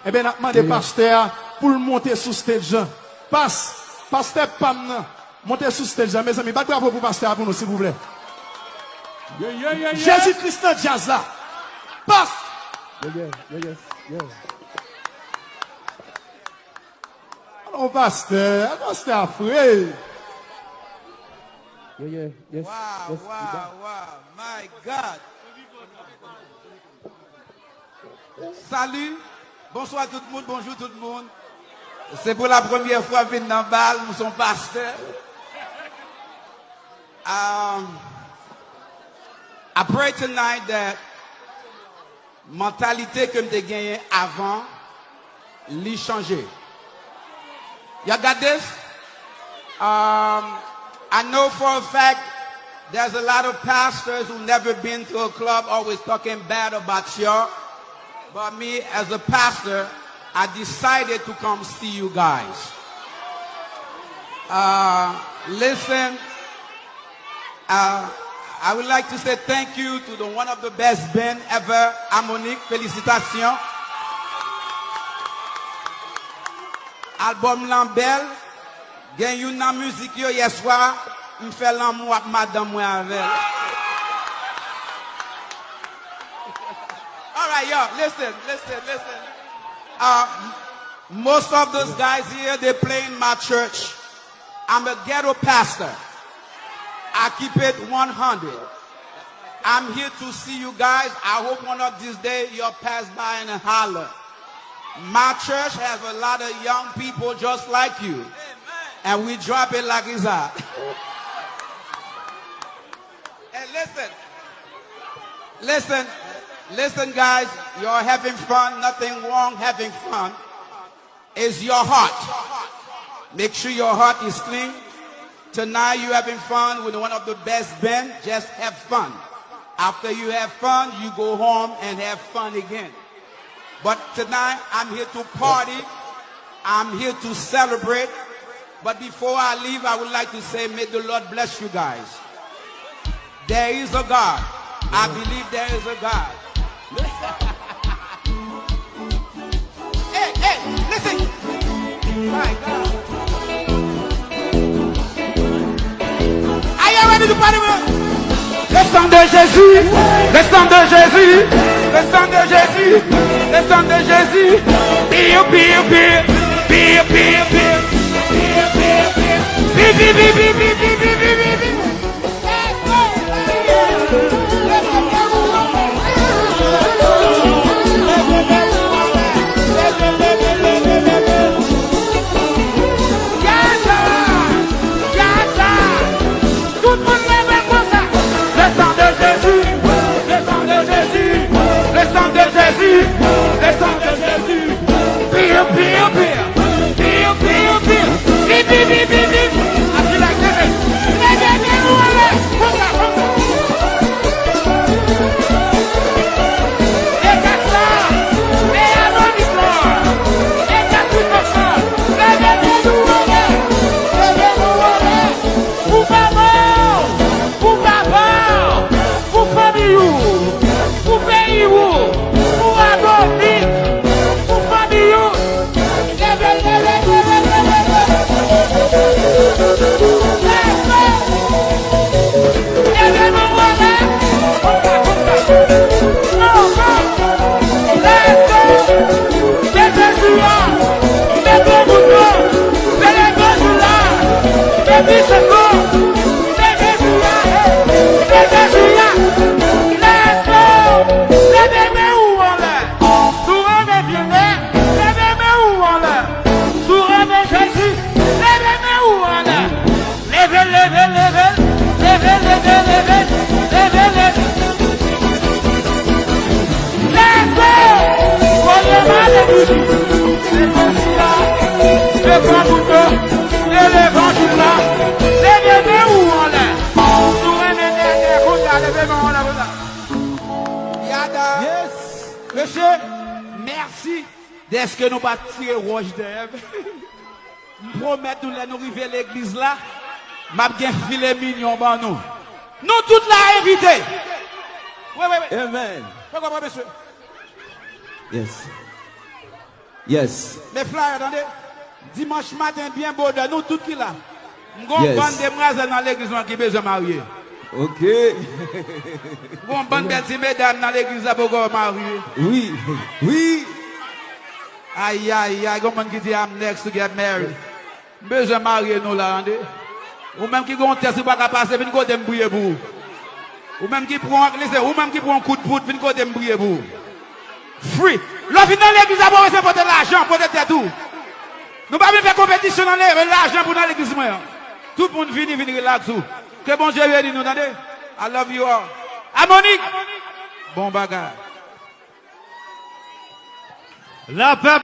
Eh bien, on demande Pastè pour le monter sous stage. Pastè Pam, monter sous stage. Mes amis, bravo pour Pastè pour nous, s'il vous plaît. Jésus-Christ dans jazz là. Passe. Oh, Pastè afraid. Wow, my God. Salut, bonsoir tout le monde, bonjour tout le monde. C'est pour la première fois que je viens dans le bal, nous sommes pasteurs. I pray tonight that mentalité que j'ai gagnée avant, l'y changer. You got this? I know for a fact there's a lot of pastors who've never been to a club always talking bad about y'all. But me as a pastor, I decided to come see you guys. Listen, I would like to say thank you to the one of the best band ever, HARMONIK. Félicitations. Album Lambel. Gen yon nan musique yo hier soir, m fè l'amour ak madame moi avec. All right, yo, listen. Most of those guys here, they play in my church. I'm a ghetto pastor. I keep it 100. I'm here to see you guys. I hope one of these days you'll pass by and holler. My church has a lot of young people just like you. And we drop it like it's hot. And listen, guys, you're having fun. Nothing wrong having fun. It's your heart. Make sure your heart is clean. Tonight you're having fun with one of the best band. Just have fun. After you have fun, you go home and have fun again. But tonight I'm here to party. I'm here to celebrate. But before I leave, I would like to say, may the Lord bless you guys. There is a God. I believe there is a God. Hey, listen. My God. Are you ready to party with us? Le sang de Jésus, le sang de Jésus, le sang de Jésus, le sang de Jésus. Pire, pire, pire, pire, pire, pire. Yes, monsieur, merci d'être que nous pas tirer roche d'Ève. Je promets nous nous arriver à l'église là, m'a bien filé mignon ban nous. Nous toutes là invités. Oui. Amen. Pourquoi monsieur? Yes. Yes. Mes frères, attendez. Dimanche matin, bien beau de nous, tout qui là. M'gon Yes. bande de bras dans l'église qui besoin marier. Ok. M'gon bande de petits mesdames dans l'église pour marier. Oui. Oui. Aïe, aïe, aïe, comment qui dit I'm next to get married. Besoin marier nous là, attendez. Ou même qui gon test pas passer, vinn côté m'briller pour. Ou même qui prend, laissez, ou même qui prend un coup de poudre, vinn côté m'briller pour. Free. L'on vient dans l'église pour essayer porter l'argent, pour être tout. Nous pas faire compétition dans l'argent pour dans l'église. Tout le monde vient relax. Que bon Dieu bénisse nous, attendez. I love you all. Harmonique. Bon bagage. La peuple.